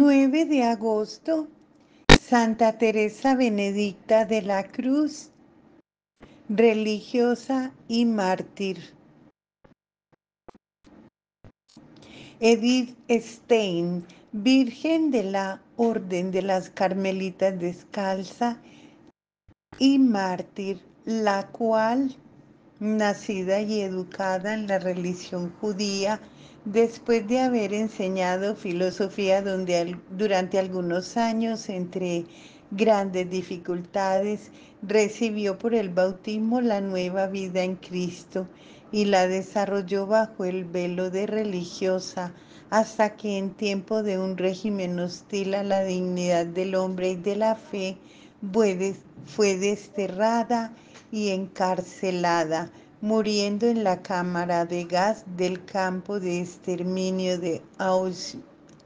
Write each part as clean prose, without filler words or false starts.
9 de agosto, Santa Teresa Benedicta de la Cruz, religiosa y mártir. Edith Stein, Virgen de la Orden de las Carmelitas Descalza y mártir, la cual, nacida y educada en la religión judía, después de haber enseñado filosofía durante algunos años entre grandes dificultades, recibió por el bautismo la nueva vida en Cristo y la desarrolló bajo el velo de religiosa hasta que en tiempo de un régimen hostil a la dignidad del hombre y de la fe fue desterrada y encarcelada, muriendo en la cámara de gas del campo de exterminio de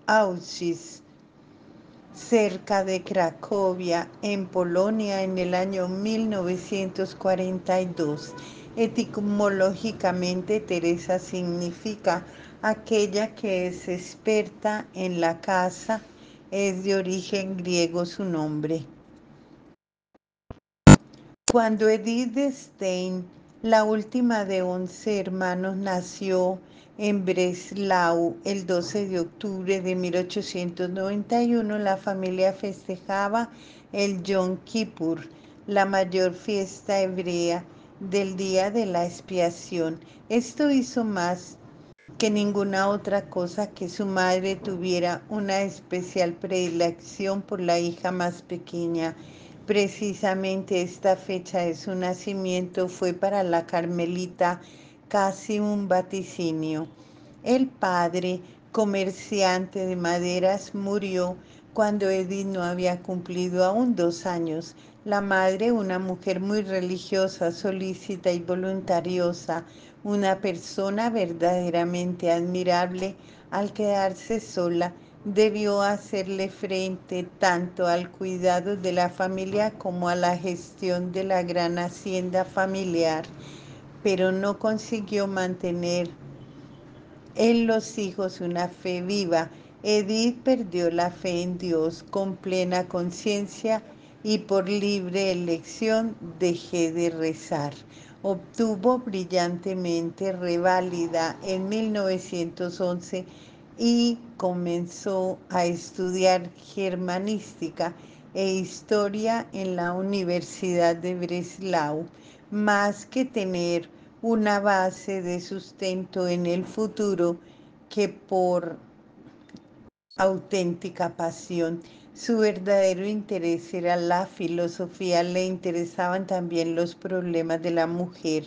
Auschwitz, cerca de Cracovia, en Polonia, en el año 1942. Etimológicamente, Teresa significa aquella que es experta en la casa, es de origen griego su nombre. Cuando Edith Stein, la última de 11 hermanos, nació en Breslau el 12 de octubre de 1891, la familia festejaba el Yom Kippur, la mayor fiesta hebrea del día de la expiación. Esto hizo más que ninguna otra cosa que su madre tuviera una especial predilección por la hija más pequeña. Precisamente esta fecha de su nacimiento fue para la carmelita casi un vaticinio. El padre, comerciante de maderas, murió cuando Edith no había cumplido aún 2 años. La madre, una mujer muy religiosa, solícita y voluntariosa, una persona verdaderamente admirable, al quedarse sola, debió hacerle frente tanto al cuidado de la familia como a la gestión de la gran hacienda familiar, pero no consiguió mantener en los hijos una fe viva. Edith perdió la fe en Dios con plena conciencia y por libre elección dejé de rezar. Obtuvo brillantemente reválida en 1911 y comenzó a estudiar germanística e historia en la Universidad de Breslau. Más que tener una base de sustento en el futuro que por auténtica pasión. Su verdadero interés era la filosofía, le interesaban también los problemas de la mujer.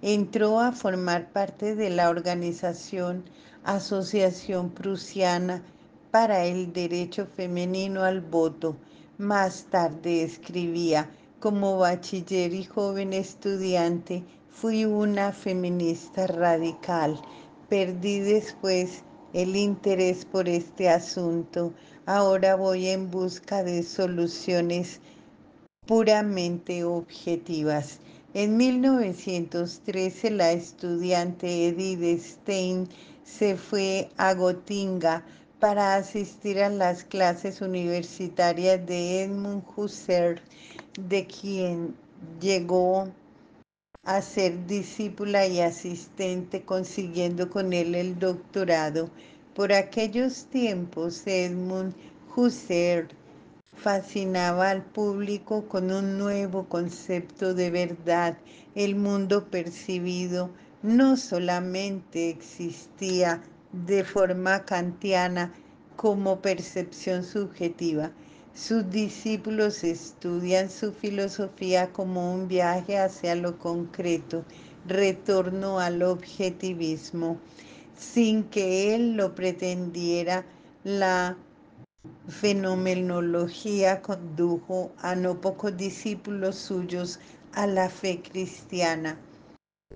Entró a formar parte de la organización Asociación Prusiana para el Derecho Femenino al Voto. Más tarde escribía: como bachiller y joven estudiante, fui una feminista radical. Perdí después el interés por este asunto. Ahora voy en busca de soluciones puramente objetivas. En 1913, la estudiante Edith Stein se fue a Gotinga para asistir a las clases universitarias de Edmund Husserl, de quien llegó a ser discípula y asistente, consiguiendo con él el doctorado. Por aquellos tiempos, Edmund Husserl fascinaba al público con un nuevo concepto de verdad. El mundo percibido no solamente existía de forma kantiana como percepción subjetiva. Sus discípulos estudian su filosofía como un viaje hacia lo concreto, retorno al objetivismo. Sin que él lo pretendiera, la fenomenología condujo a no pocos discípulos suyos a la fe cristiana.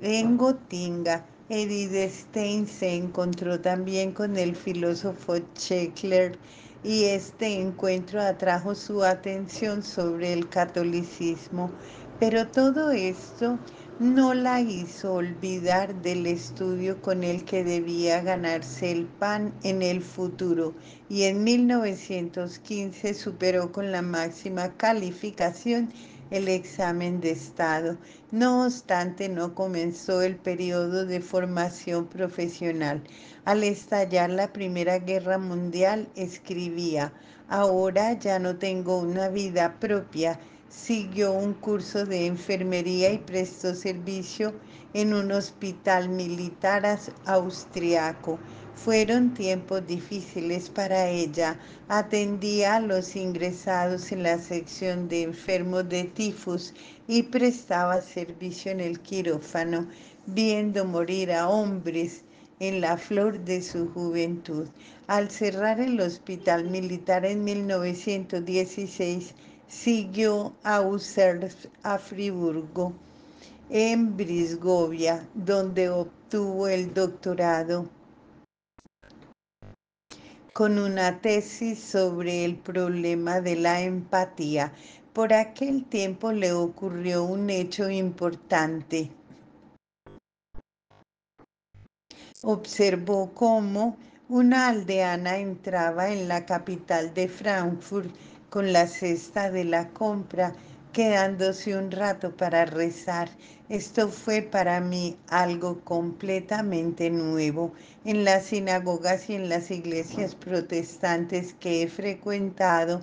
En Gotinga, Edith Stein se encontró también con el filósofo Schiller y este encuentro atrajo su atención sobre el catolicismo. Pero todo esto no la hizo olvidar del estudio con el que debía ganarse el pan en el futuro y en 1915 superó con la máxima calificación el examen de estado. No obstante, no comenzó el periodo de formación profesional. Al estallar la Primera Guerra Mundial, escribía: "Ahora ya no tengo una vida propia". Siguió un curso de enfermería y prestó servicio en un hospital militar austriaco. Fueron tiempos difíciles para ella. Atendía a los ingresados en la sección de enfermos de tifus y prestaba servicio en el quirófano, viendo morir a hombres en la flor de su juventud. Al cerrar el hospital militar en 1916, siguió a Husserl a Friburgo, en Brisgovia, donde obtuvo el doctorado con una tesis sobre el problema de la empatía. Por aquel tiempo le ocurrió un hecho importante. Observó cómo una aldeana entraba en la capital de Frankfurt con la cesta de la compra, quedándose un rato para rezar. Esto fue para mí algo completamente nuevo. En las sinagogas y en las iglesias protestantes que he frecuentado,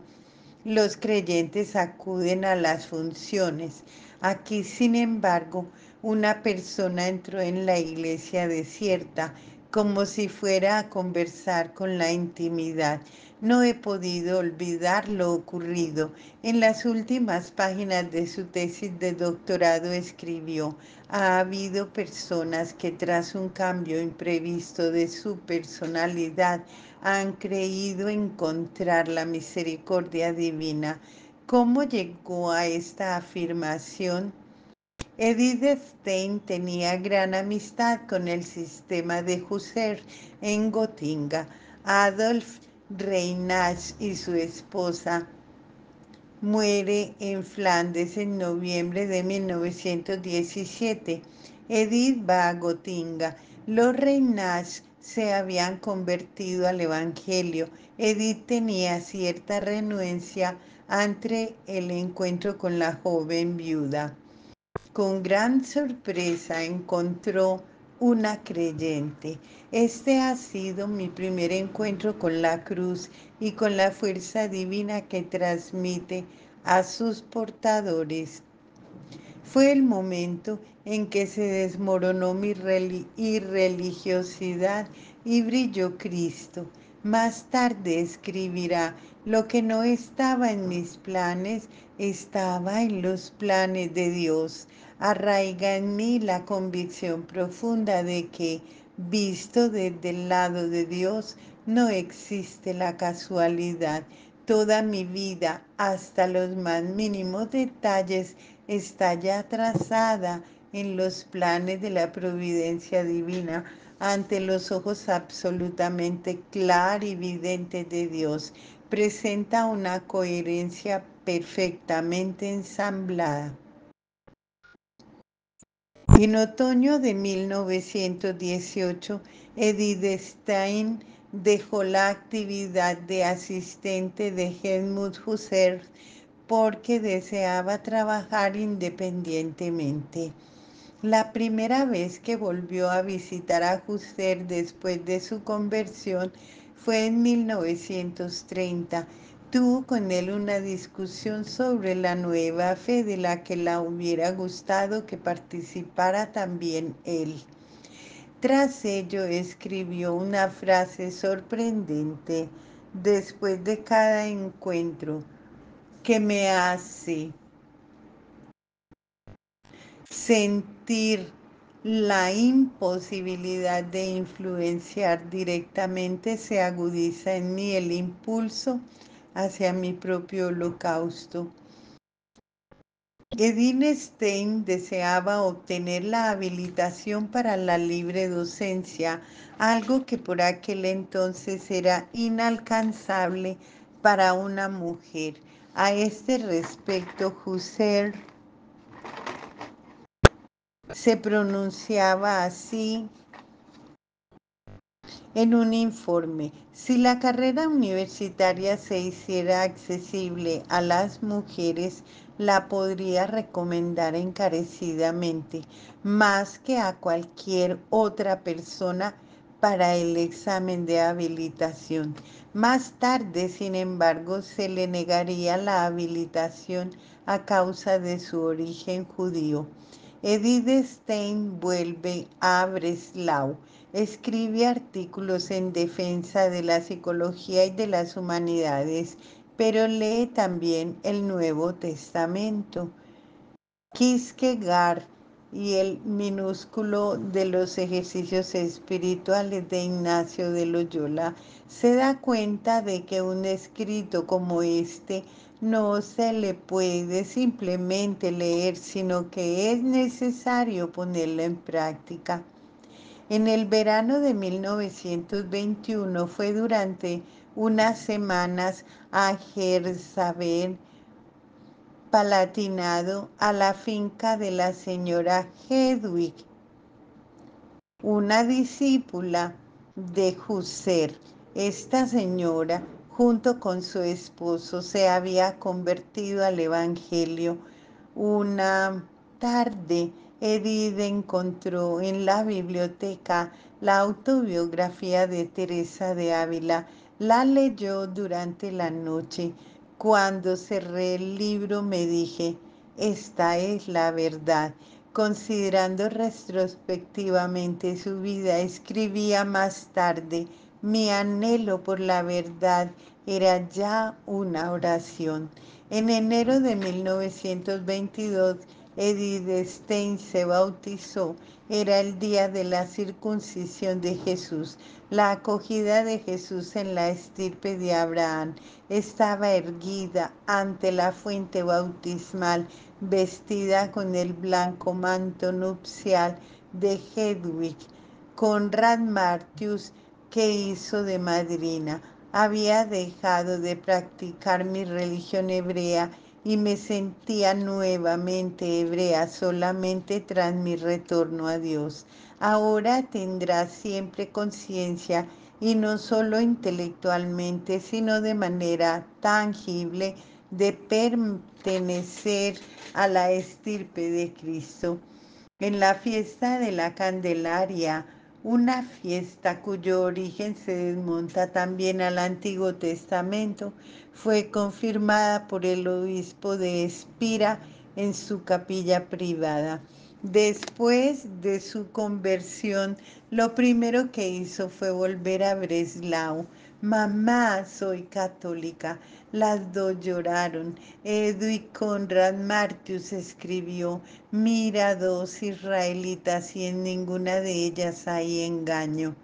los creyentes acuden a las funciones. Aquí, sin embargo, una persona entró en la iglesia desierta, como si fuera a conversar con la intimidad. No he podido olvidar lo ocurrido. En las últimas páginas de su tesis de doctorado escribió: "Ha habido personas que tras un cambio imprevisto de su personalidad han creído encontrar la misericordia divina". ¿Cómo llegó a esta afirmación? Edith Stein tenía gran amistad con el sistema de Husserl en Gotinga. Adolf Reinach y su esposa muere en Flandes en noviembre de 1917. Edith va a Gotinga. Los Reinach se habían convertido al Evangelio. Edith tenía cierta renuencia ante el encuentro con la joven viuda. Con gran sorpresa encontró una creyente. Este ha sido mi primer encuentro con la cruz y con la fuerza divina que transmite a sus portadores. Fue el momento en que se desmoronó mi irreligiosidad y brilló Cristo. Más tarde escribirá: "Lo que no estaba en mis planes, estaba en los planes de Dios". Arraiga en mí la convicción profunda de que, visto desde el lado de Dios, no existe la casualidad. Toda mi vida, hasta los más mínimos detalles, está ya trazada en los planes de la providencia divina, ante los ojos absolutamente clarividentes de Dios. Presenta una coherencia perfectamente ensamblada. En otoño de 1918, Edith Stein dejó la actividad de asistente de Helmut Husserl porque deseaba trabajar independientemente. La primera vez que volvió a visitar a Husserl después de su conversión fue en 1930. Tuvo con él una discusión sobre la nueva fe de la que le hubiera gustado que participara también él. Tras ello escribió una frase sorprendente después de cada encuentro que me hace sentir la imposibilidad de influenciar directamente. Se agudiza en mí el impulso hacia mi propio holocausto. Edith Stein deseaba obtener la habilitación para la libre docencia, algo que por aquel entonces era inalcanzable para una mujer. A este respecto, Husserl Se pronunciaba así en un informe: si la carrera universitaria se hiciera accesible a las mujeres, la podría recomendar encarecidamente, más que a cualquier otra persona para el examen de habilitación. Más tarde, sin embargo, se le negaría la habilitación a causa de su origen judío. Edith Stein vuelve a Breslau. Escribe artículos en defensa de la psicología y de las humanidades, pero lee también el Nuevo Testamento. Kierkegaard y el minúsculo de los ejercicios espirituales de Ignacio de Loyola se da cuenta de que un escrito como este no se le puede simplemente leer, sino que es necesario ponerlo en práctica. En el verano de 1921 fue durante unas semanas a Jersabel, Palatinado, a la finca de la señora Hedwig, una discípula de Husserl. Esta señora, junto con su esposo, se había convertido al Evangelio. Una tarde, Edith encontró en la biblioteca la autobiografía de Teresa de Ávila. La leyó durante la noche. Cuando cerré el libro me dije: esta es la verdad. Considerando retrospectivamente su vida, escribía más tarde: mi anhelo por la verdad era ya una oración. En enero de 1922, Edith Stein se bautizó. Era el día de la circuncisión de Jesús. La acogida de Jesús en la estirpe de Abraham. Estaba erguida ante la fuente bautismal, vestida con el blanco manto nupcial de Hedwig. Conrad Martius, que hizo de madrina. Había dejado de practicar mi religión hebrea y me sentía nuevamente hebrea solamente tras mi retorno a Dios. Ahora tendrás siempre conciencia, y no solo intelectualmente, sino de manera tangible, de pertenecer a la estirpe de Cristo. En la fiesta de la Candelaria, una fiesta cuyo origen se desmonta también al Antiguo Testamento, fue confirmada por el obispo de Espira en su capilla privada. Después de su conversión, lo primero que hizo fue volver a Breslau. Mamá, soy católica. Las dos lloraron. Edwin Conrad Martius escribió: mira, dos israelitas y en ninguna de ellas hay engaño.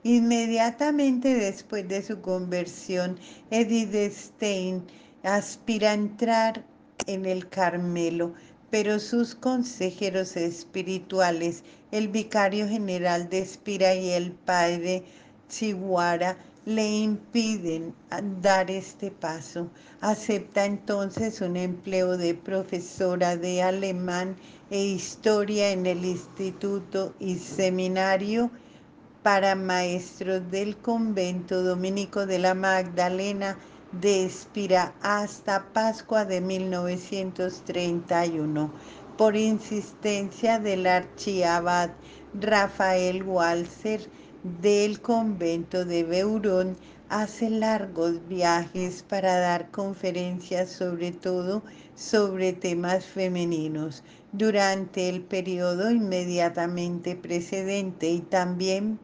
Inmediatamente después de su conversión, Edith Stein aspira a entrar en el Carmelo, pero sus consejeros espirituales, el vicario general de Espira y el padre Chihuahua, le impiden dar este paso. Acepta entonces un empleo de profesora de alemán e historia en el instituto y seminario para maestros del convento dominico de la Magdalena de Espira hasta Pascua de 1931, por insistencia del archiabad Rafael Walser del convento de Beurón. Hace largos viajes para dar conferencias, sobre todo sobre temas femeninos, durante el periodo inmediatamente precedente y también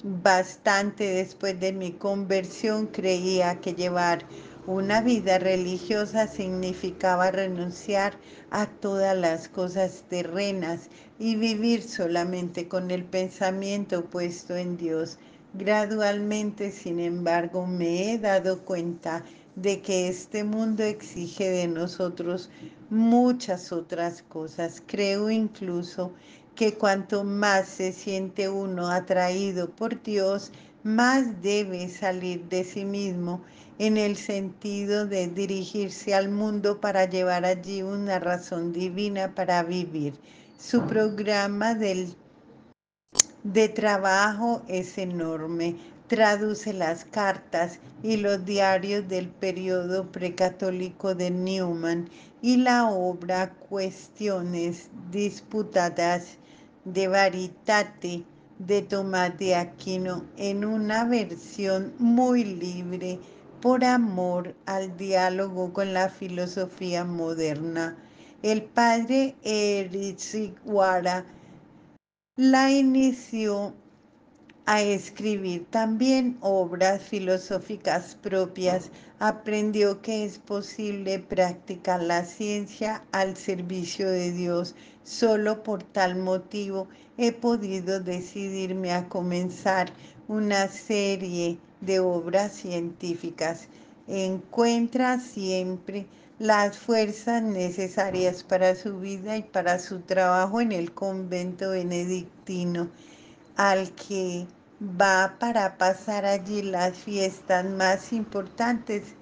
bastante después de mi conversión. Creía que llevar una vida religiosa significaba renunciar a todas las cosas terrenas y vivir solamente con el pensamiento puesto en Dios. Gradualmente, sin embargo, me he dado cuenta de que este mundo exige de nosotros muchas otras cosas. Creo incluso que cuanto más se siente uno atraído por Dios, más debe salir de sí mismo, en el sentido de dirigirse al mundo para llevar allí una razón divina para vivir. Su programa de trabajo es enorme. Traduce las cartas y los diarios del periodo precatólico de Newman y la obra Cuestiones disputadas de Veritate de Tomás de Aquino en una versión muy libre por amor al diálogo con la filosofía moderna. El padre Erich Wara la inició a escribir también obras filosóficas propias, aprendió que es posible practicar la ciencia al servicio de Dios. Solo por tal motivo he podido decidirme a comenzar una serie de obras científicas. Encuentra siempre las fuerzas necesarias para su vida y para su trabajo en el convento benedictino al que va para pasar allí las fiestas más importantes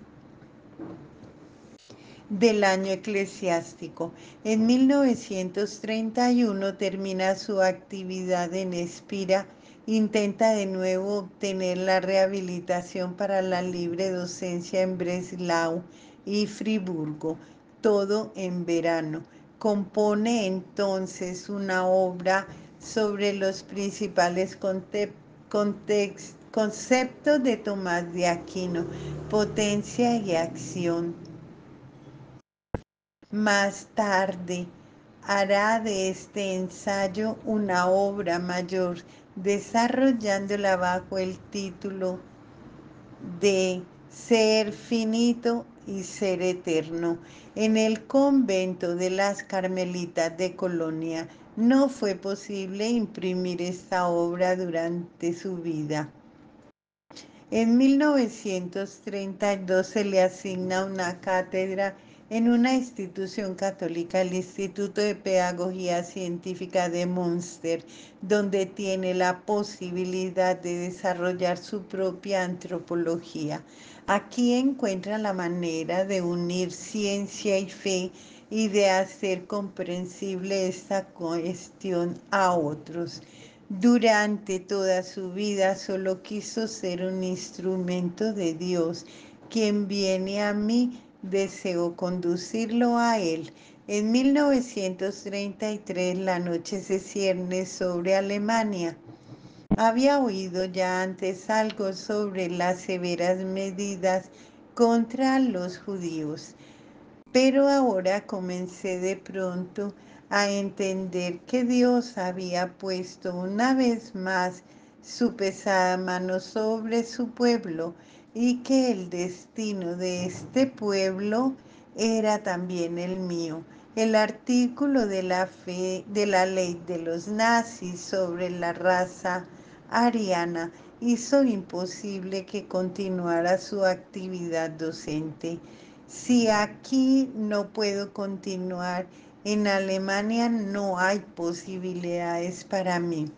del año eclesiástico. En 1931 termina su actividad en Espira, intenta de nuevo obtener la rehabilitación para la libre docencia en Breslau y Friburgo, todo en verano. Compone entonces una obra sobre los principales conceptos de Tomás de Aquino, potencia y acción. Más tarde hará de este ensayo una obra mayor, desarrollándola bajo el título de Ser finito y ser eterno. En el convento de las Carmelitas de Colonia no fue posible imprimir esta obra durante su vida. En 1932 se le asigna una cátedra en una institución católica, el Instituto de Pedagogía Científica de Münster, donde tiene la posibilidad de desarrollar su propia antropología. Aquí encuentra la manera de unir ciencia y fe y de hacer comprensible esta cuestión a otros. Durante toda su vida solo quiso ser un instrumento de Dios. Quien viene a mí, deseo conducirlo a Él. En 1933 la noche se cierne sobre Alemania. Había oído ya antes algo sobre las severas medidas contra los judíos. Pero ahora comencé de pronto a entender que Dios había puesto una vez más su pesada mano sobre su pueblo y que el destino de este pueblo era también el mío. El artículo de la fe de la ley de los nazis sobre la raza ariana hizo imposible que continuara su actividad docente. Si aquí no puedo continuar, en Alemania no hay posibilidades para mí.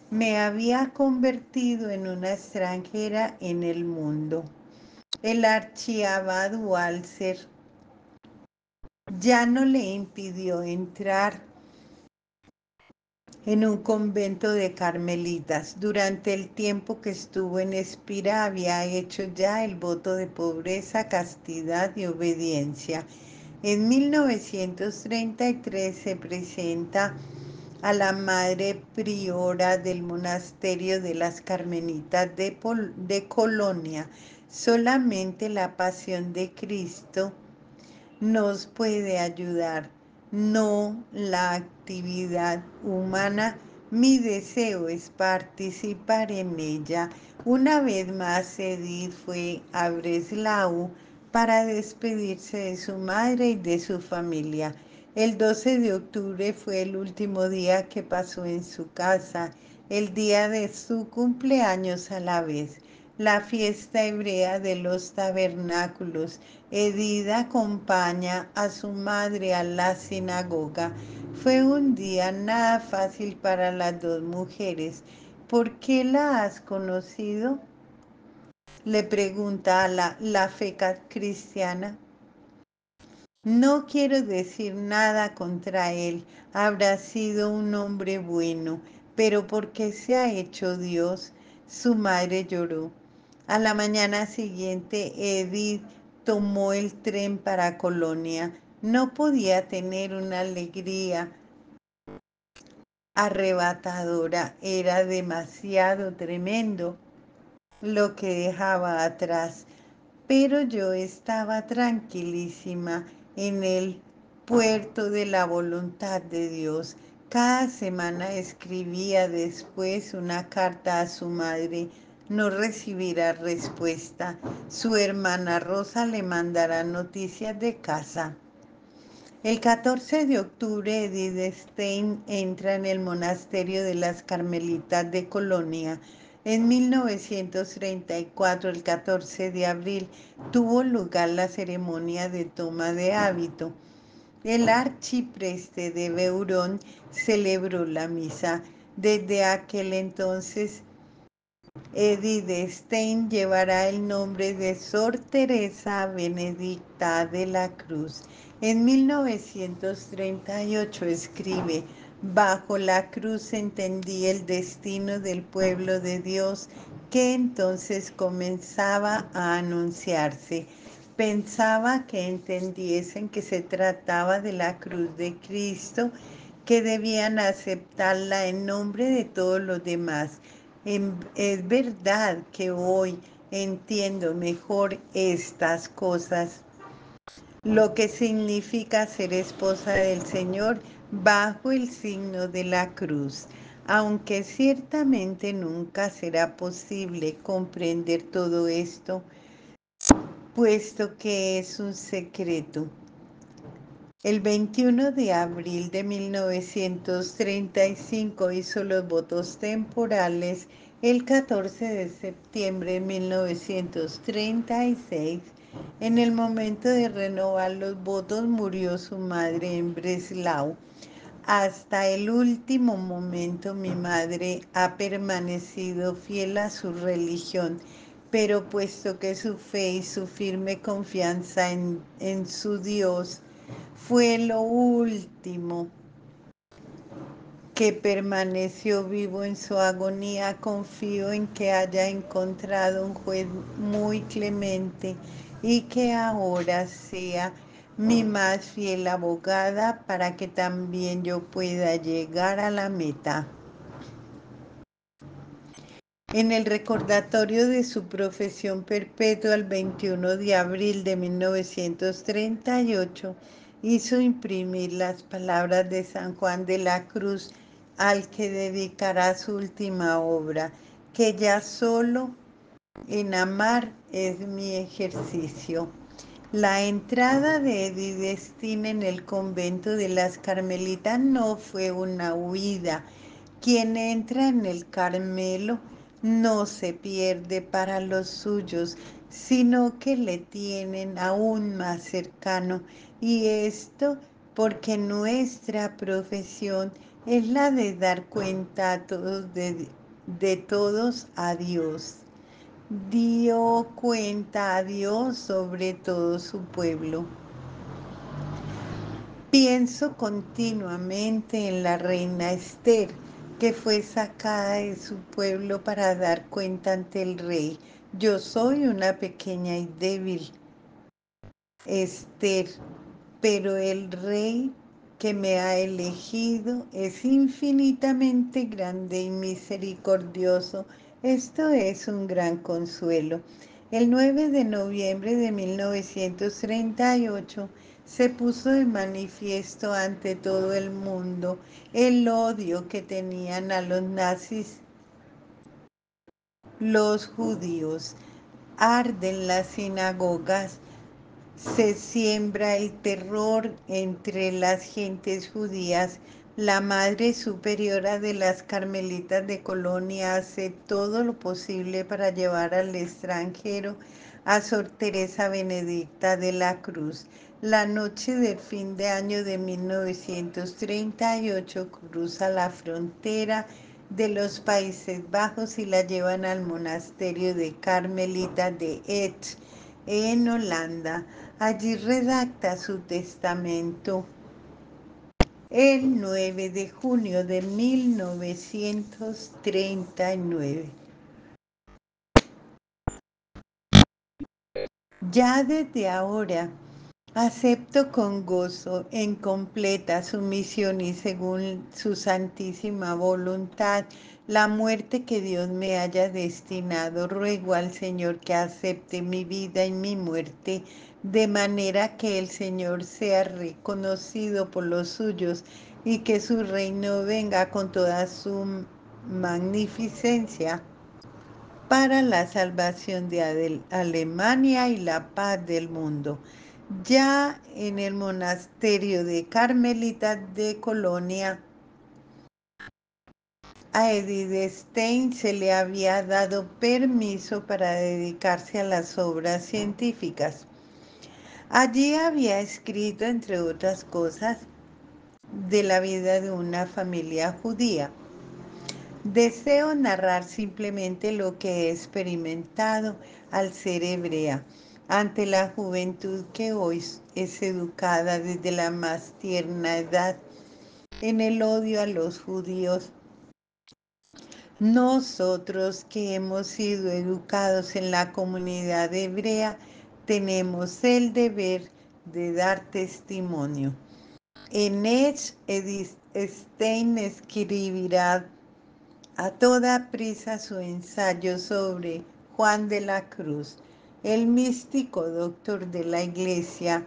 Me había convertido en una extranjera en el mundo. El archiabad Walser ya no le impidió entrar en un convento de carmelitas. Durante el tiempo que estuvo en Espira había hecho ya el voto de pobreza, castidad y obediencia. En 1933 se presenta a la madre priora del monasterio de las Carmelitas de Colonia. Solamente la pasión de Cristo nos puede ayudar, no la actividad humana. Mi deseo es participar en ella. Una vez más, Edith fue a Breslau para despedirse de su madre y de su familia. El 12 de octubre fue el último día que pasó en su casa, el día de su cumpleaños a la vez, la fiesta hebrea de los tabernáculos. Edith acompaña a su madre a la sinagoga. Fue un día nada fácil para las dos mujeres. ¿Por qué la has conocido?, le pregunta a la fe cristiana. No quiero decir nada contra él, habrá sido un hombre bueno, pero porque se ha hecho Dios, su madre lloró. A la mañana siguiente, Edith tomó el tren para Colonia. No podía tener una alegría arrebatadora, era demasiado tremendo lo que dejaba atrás, pero yo estaba tranquilísima en el puerto de la voluntad de Dios. Cada semana escribía después una carta a su madre. No recibirá respuesta. Su hermana Rosa le mandará noticias de casa. El 14 de octubre, Edith Stein entra en el monasterio de las Carmelitas de Colonia. En 1934, el 14 de abril, tuvo lugar la ceremonia de toma de hábito. El arcipreste de Beurón celebró la misa. Desde aquel entonces, Edith Stein llevará el nombre de Sor Teresa Benedicta de la Cruz. En 1938 escribe: bajo la cruz entendí el destino del pueblo de Dios que entonces comenzaba a anunciarse. Pensaba que entendiesen que se trataba de la cruz de Cristo, que debían aceptarla en nombre de todos los demás. Es verdad que hoy entiendo mejor estas cosas, lo que significa ser esposa del Señor bajo el signo de la cruz. Aunque ciertamente nunca será posible comprender todo esto, puesto que es un secreto. El 21 de abril de 1935 hizo los votos temporales. El 14 de septiembre de 1936, en el momento de renovar los votos, murió su madre en Breslau. Hasta el último momento mi madre ha permanecido fiel a su religión, pero puesto que su fe y su firme confianza en su Dios fue lo último que permaneció vivo en su agonía, confío en que haya encontrado un juez muy clemente y que ahora sea mi más fiel abogada para que también yo pueda llegar a la meta. En el recordatorio de su profesión perpetua el 21 de abril de 1938, hizo imprimir las palabras de San Juan de la Cruz, al que dedicará su última obra, que ya solo en amar es mi ejercicio. La entrada de Edith Stein en el convento de las Carmelitas no fue una huida. Quien entra en el Carmelo no se pierde para los suyos, sino que le tienen aún más cercano. Y esto porque nuestra profesión es la de dar cuenta a todos de todos a Dios. Dio cuenta a Dios sobre todo su pueblo. Pienso continuamente en la reina Esther, que fue sacada de su pueblo para dar cuenta ante el rey. Yo soy una pequeña y débil Esther, pero el rey que me ha elegido es infinitamente grande y misericordioso. Esto es un gran consuelo. El 9 de noviembre de 1938 se puso de manifiesto ante todo el mundo el odio que tenían a los nazis los judíos. Arden las sinagogas, se siembra el terror entre las gentes judías. La Madre Superiora de las Carmelitas de Colonia hace todo lo posible para llevar al extranjero a Sor Teresa Benedicta de la Cruz. La noche del fin de año de 1938 cruza la frontera de los Países Bajos y la llevan al monasterio de Carmelita de Et en Holanda. Allí redacta su testamento el 9 de junio de 1939. Ya desde ahora acepto con gozo, en completa sumisión y según su santísima voluntad, la muerte que Dios me haya destinado. Ruego al Señor que acepte mi vida y mi muerte, de manera que el Señor sea reconocido por los suyos y que su reino venga con toda su magnificencia para la salvación de Alemania y la paz del mundo. Ya en el monasterio de Carmelita de Colonia, a Edith Stein se le había dado permiso para dedicarse a las obras científicas. Allí había escrito, entre otras cosas, de la vida de una familia judía. Deseo narrar simplemente lo que he experimentado al ser hebrea, ante la juventud que hoy es educada desde la más tierna edad en el odio a los judíos. Nosotros que hemos sido educados en la comunidad hebrea tenemos el deber de dar testimonio. En Edith Stein escribirá a toda prisa su ensayo sobre Juan de la Cruz, el místico doctor de la Iglesia,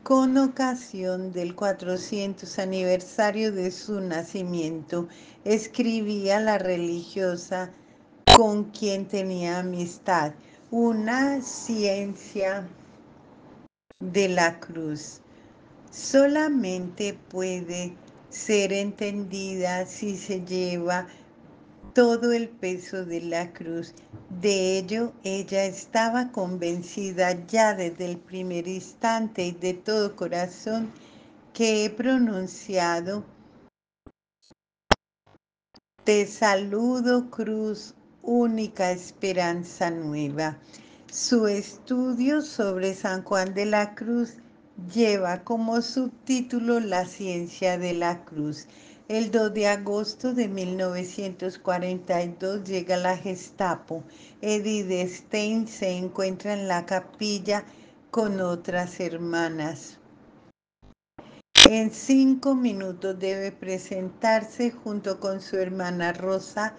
con ocasión del 400 aniversario de su nacimiento. Escribía la religiosa con quien tenía amistad, una ciencia de la cruz. Solamente puede ser entendida si se lleva todo el peso de la cruz. De ello ella estaba convencida ya desde el primer instante y de todo corazón que he pronunciado: te saludo, cruz, única esperanza nueva. Su estudio sobre San Juan de la Cruz lleva como subtítulo La ciencia de la cruz. El 2 de agosto de 1942 llega la Gestapo. Edith Stein se encuentra en la capilla con otras hermanas. En 5 minutos debe presentarse junto con su hermana Rosa,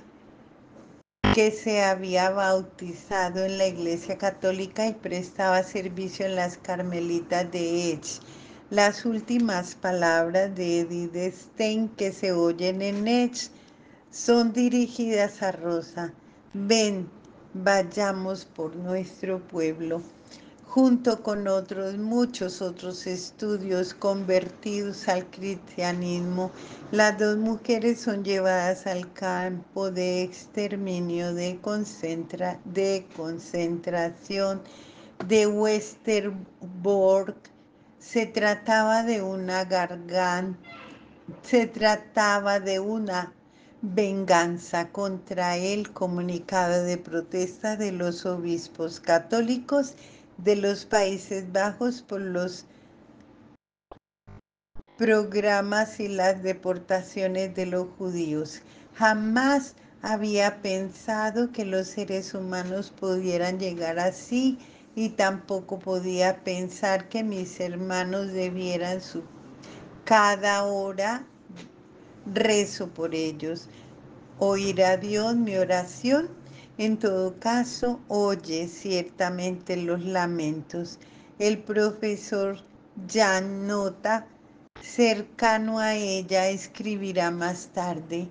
que se había bautizado en la Iglesia Católica y prestaba servicio en las Carmelitas de Edge. Las últimas palabras de Edith Stein que se oyen en Edge son dirigidas a Rosa: ven, vayamos por nuestro pueblo. Junto con muchos otros estudios convertidos al cristianismo, las dos mujeres son llevadas al campo de exterminio de concentración de Westerbork. Se trataba de una garganta Se trataba de una venganza contra el comunicado de protesta de los obispos católicos de los Países Bajos por los programas y las deportaciones de los judíos. Jamás había pensado que los seres humanos pudieran llegar así, y tampoco podía pensar que mis hermanos debieran cada hora rezo por ellos. ¿Oirá Dios mi oración? En todo caso, oye ciertamente los lamentos. El profesor Jan Nota, cercano a ella, escribirá más tarde: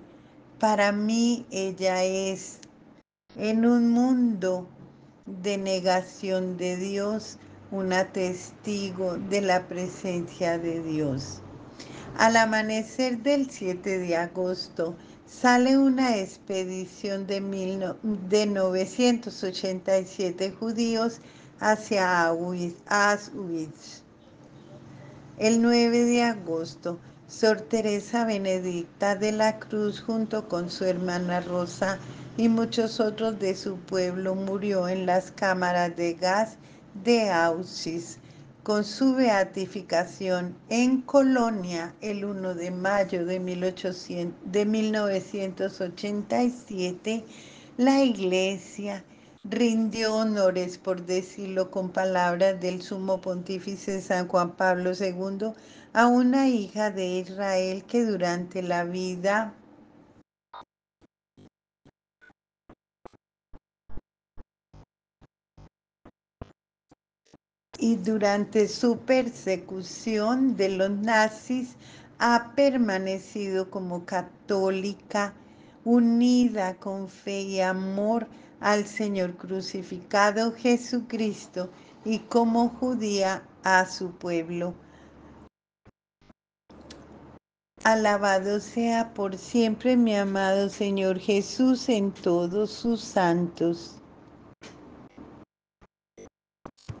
para mí ella es, en un mundo de negación de Dios, una testigo de la presencia de Dios. Al amanecer del 7 de agosto sale una expedición de 987 judíos hacia Auschwitz. El 9 de agosto, Sor Teresa Benedicta de la Cruz, junto con su hermana Rosa y muchos otros de su pueblo, murió en las cámaras de gas de Auschwitz. con su beatificación en Colonia el 1 de mayo de 1987, la Iglesia rindió honores, por decirlo con palabras del sumo pontífice San Juan Pablo II, a una hija de Israel que durante la vida y durante su persecución de los nazis ha permanecido como católica, unida con fe y amor al Señor crucificado Jesucristo y como judía a su pueblo. Alabado sea por siempre mi amado Señor Jesús en todos sus santos.